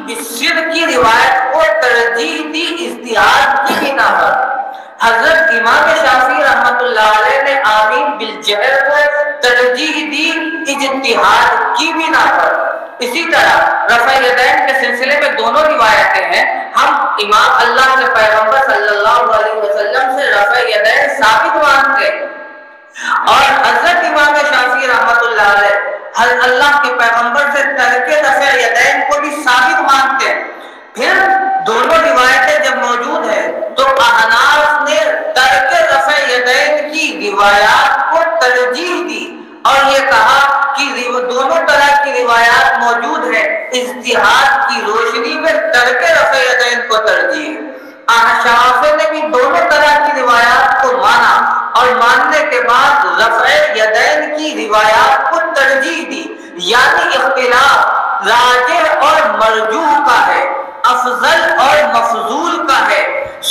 بالسر کی روایت کو ترجیح دی اجتہاد کی بنا پر۔ حضرت امام شافعی رحمۃ اللہ علیہ نے آمین بالجہر کو ترجیح دی اجتہاد کی بنا پر۔ اسی طرح رفع یدین کے سلسلے میں دونوں روایتیں ہیں۔ ہم امام اللہ کے پیغمبر صلی اللہ علیہ وسلم سے رفع یدین ثابت مانتے ہیں، اور حضرت امام شافعی رحمۃ اللہ علیہ اللہ کے پیغمبر سے ترک رفع یدین کو بھی ثابت مانتے ہیں۔ پھر دونوں روایتیں جب موجود ہیں تو احناف نے ترک رفع یدین کی روایات کو ترجیح دی اور یہ کہا کہ دونوں طرح کی روایات موجود ہیں، اجتہاد کی روشنی میں ترک رفع یدین کو ترجیح۔ شافعی نے بھی دونوں طرح کی روایات کو مانا اور ماننے کے بعد رفع یدین کی روایات کو ترجیح دی، یعنی اختلاف راجح اور مرجوح کا ہے، افضل اور مفضول کا ہے،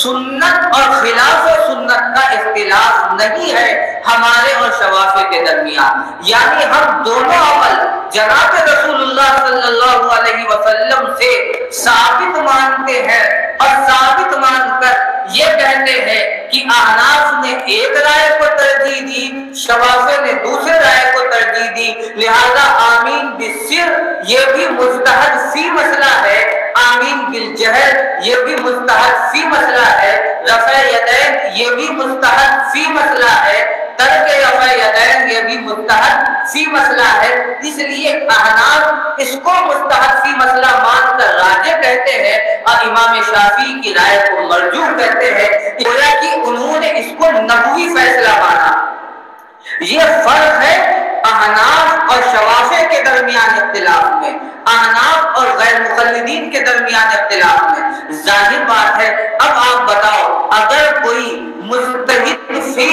سنت اور خلاف سنت کا اختلاف نہیں ہے ہمارے اور شوافع کے درمیان۔ یعنی ہم دونوں عمل جناب رسول اللہ صلی اللہ علیہ وسلم سے ثابت مانتے ہیں اور ثابت مان کر یہ کہتے ہیں کہ احناف نے ایک رائے کو ترجیح دی، شوافع نے دوسرے رائے کو ترجیح دی، لہذا آمین بالسر یہ بھی مجتہد فی مسئلہ ہے، آمین بالجہر یہ بھی مجتہد فی مسئلہ ہے، رفع یدین یہ بھی مجتہد فی مسئلہ ہے، ترک رفع یدین یہ بھی مجتہد فی مسئلہ ہے۔ اس لیے احناف اس کو مجتہد فی مسئلہ مان کر راجح کہتے ہیں اور امام شافعی کی رائے کو مرجوح کہتے ہیں، گویا کہ انہوں نے اس کو نبوی فیصلہ مانا۔ یہ فرق ہے احناف اور شوافع کے درمیان اختلاف میں، احناف اور غیر مقلدین کے درمیان اختلاف میں۔ ظاہر بات ہے، اب آپ بتاؤ اگر کوئی مجتہد فی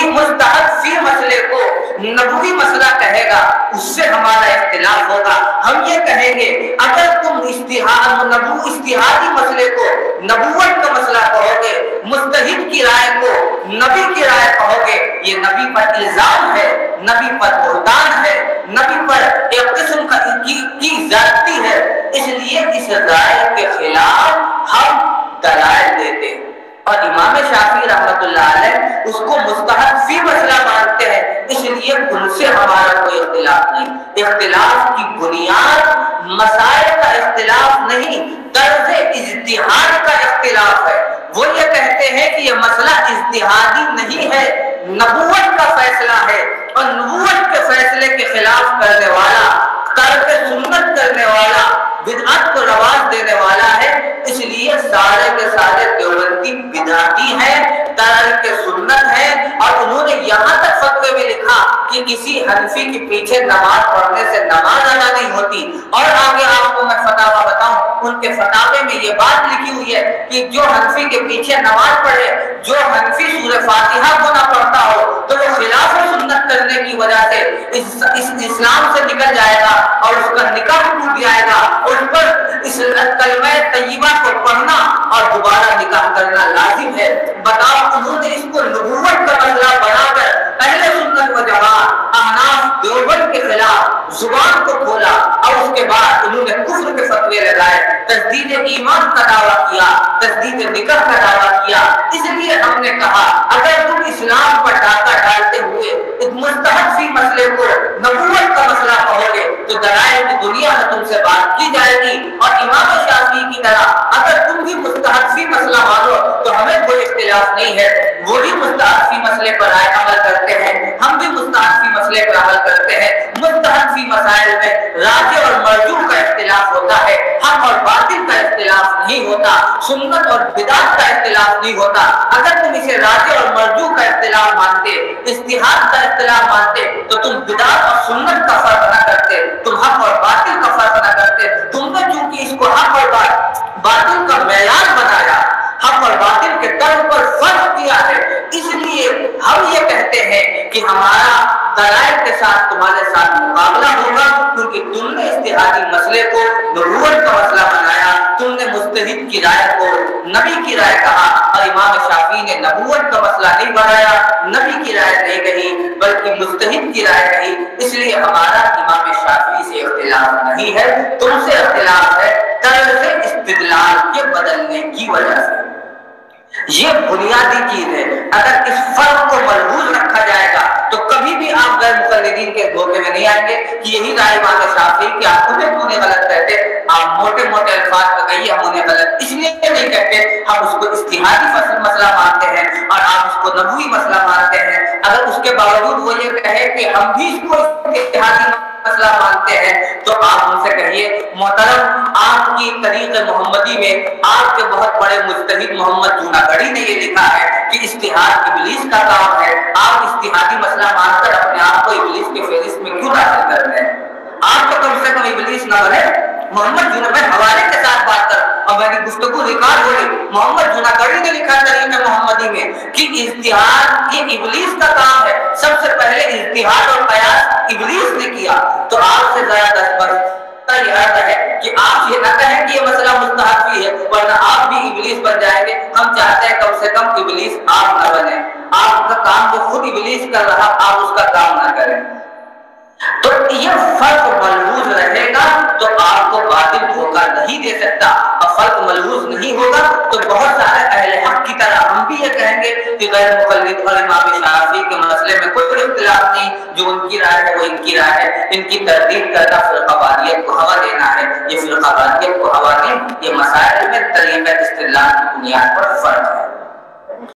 مسئلے کو نبوی مسئلہ کہے گا اس سے ہمارا اختلاف ہوگا۔ ہم یہ کہیں گے اگر تم اجتہادی مسئلے کو نبوت کا مسئلہ کہو گے، مجتہد کی رائے کو نبی کی رائے کہو گے، یہ نبی پر الزام ہے، نبی پر بہتان ہے، نبی پر ایک قسم کی زیادتی ہے۔ اس لیے اس رائے کے خلاف ہم دلائل دیتے ہیں اور امام شافعی رحمۃ اللہ علیہ اس کو مجتہد فی مسئلہ مانتے ہیں، اس لیے ان سے ہمارا کوئی اختلاف نہیں۔ اختلاف کی بنیاد مسائل کا اختلاف نہیں، طرز اجتہاد کا اختلاف ہے۔ وہ یہ کہتے ہیں کہ یہ مسئلہ اجتہادی نہیں ہے، نبوت کا فیصلہ ہے، اور نبوت کے فیصلے کے خلاف کرنے والا، ترک سنت کرنے والا، بدعت کو رواج دینے والا ہے۔ اس لیے سارے کے سارے دیوبندی بدعتی ہیں، ترک سنت ہے، اور انہوں نے یہاں تک فتوے میں لکھا کہ کسی حنفی کے پیچھے نماز پڑھنے سے نماز ادا نہیں ہوتی۔ اور آگے آپ کو میں فتاوی بتاؤں، ان کے فتاوے میں یہ بات لکھی ہوئی ہے کہ جو حنفی کے پیچھے نماز پڑھے، جو حنفی سورہ فاتحہ کو نہ پڑھتا ہو تو وہ خلاف سنت کرنے کی وجہ سے اس اسلام سے نکل جائے گا اور اس کا نکاح ٹوٹ جائے گا، اس پر اس کلمہ طیبہ کو پڑھنا اور دوبارہ نکاح کرنا لازم ہے۔ بتاؤ انہوں نے اس کو نبوت کا مسئلہ بنا کر اہل سنت و جماعت احناف دیوبند کے خلاف زبان کو کھولا، اور اس کے بعد انہوں نے کفر کے فتوے لگائے، تجدید ایمان کا دعویٰ کیا، تجدید نکاح کا دعویٰ کیا۔ اس لیے ہم نے کہا اگر تم اسلام پر ڈاکہ ڈالتے ہوئے اس مجتہد فی مسئلے کو نبوت کا مسئلہ کہو گے تو دلائل کی دنیا میں تم سے بات کی جائے گی، اور امام شافعی کی طرح اگر تم بھی مجتہد فی مسئلہ مانو تو ہمیں کوئی اختلاف نہیں ہے، وہ بھی مجتہد فی مسئلے پر عمل کرتے ہیں، ہم بھی مجتہد فی مسئلے پر عمل کرتے ہیں۔ مجتہد فی مسائل میں راجح اور مرجوح کا اختلاف ہوتا ہے، حق اور باطل کا اختلاف نہیں ہوتا، سنت اور بدعت کا اختلاف نہیں ہوتا۔ اگر تم اسے راجح اور مرجوح کا اختلاف مانتے، اجتہاد کا اختلاف مانتے، تو تم بدعت اور سنت کا فرق نہ کرتے، تم حق اور باطل کا فرق نہ کرتے۔ تم نے چونکہ اس کو حق اور باطل کا معیار بنایا، حق اور باطل کے طرف پر فرق کیا ہے، اس لیے ہم یہ کہتے ہیں کہ ہمارا دلائل کے ساتھ تمہارے ساتھ مقابلہ ہوگا، کیونکہ تم نے اجتہادی مسئلے کو نبوت کا مسئلہ بنایا، تم نے مجتہد کی رائے کو نبی کی رائے کہا، اور امام شافعی نے نبوت کا مسئلہ نہیں بنایا، نبی کی رائے نہیں کہی بلکہ مجتہد کی رائے کہی۔ اس لیے ہمارا امام شافعی سے اختلاف نہیں ہے، تم سے اختلاف ہے طرز یہ بنیادی چیز ہے. اگر اس فرق کو ملحوظ رکھا جائے گا تو کبھی بھی آپ غیر مقلدین کے دھوکے میں نہیں آئیں گے کہ یہی رائے امام شافعی کہ آپ انہیں کیوں نہیں غلط کہتے. آپ موٹے موٹے الفاظ میں کہیے ہم انہیں غلط اس لیے نہیں کہتے، ہم اس کو اجتہادی مسئلہ مانتے ہیں اور آپ اس کو نبوی مسئلہ مانتے ہیں. اگر اس کے باوجود وہ یہ کہے کہ ہم بھی اس کو اجتہادی مسئلہ مانتے ہیں تو آپ ان سے کہیے محترم آپ کی طریق محمدی میں آپ کے بہت بڑے مجتہد محمد جوناگڑھی نے یہ لکھا ہے کہ اجتہاد ابلیس کا کام ہے. آپ اجتہادی مسئلہ مان کر اپنے آپ کو ابلیس کے فہرست میں کیوں داخل کرتے ہیں؟ آپ تو کم سے کم ابلیس نہ بنے. محمد جوناگڑھی حوالے کے ساتھ بات کر اور میری گفتگو ریکارڈ ہو گئی. محمد جوناگڑھی نے لکھا طریق محمدی میں کہ اجتہاد یہ ابلیس کا کام ہے. سب سے پہلے اجتہاد اور قیاس ابلیس نے کیا. تو آپ سے زیادہ یہ عرض ہے کہ آپ یہ نہ کہیں کہ یہ مسئلہ مستحب بھی ہے ورنہ آپ بھی ابلیس بن جائیں گے. ہم چاہتے ہیں کم سے کم ابلیس آپ نہ بنے. آپ کا کام جو خود ابلیس کر رہا آپ اس کا کام نہ کریں. تو یہ فرق ملحوظ رہے گا تو آپ کو باطل دھوکہ نہیں دے سکتا. اور فرق ملحوظ نہیں ہوگا تو بہت سارے اہل حق کی طرح ہم بھی یہ کہیں گے کہ غیر مقلد اور امام شافعی کے مسئلے میں کوئی اختلاف نہیں، جو ان کی رائے ہے وہ ان کی رائے ہے. ان کی تردید کرنا فرقہ واریت کو ہوا دینا ہے. یہ فرقہ واریت کو ہوا دیں. یہ مسائل میں طریقہ استدلال کی بنیاد پر فرق ہے.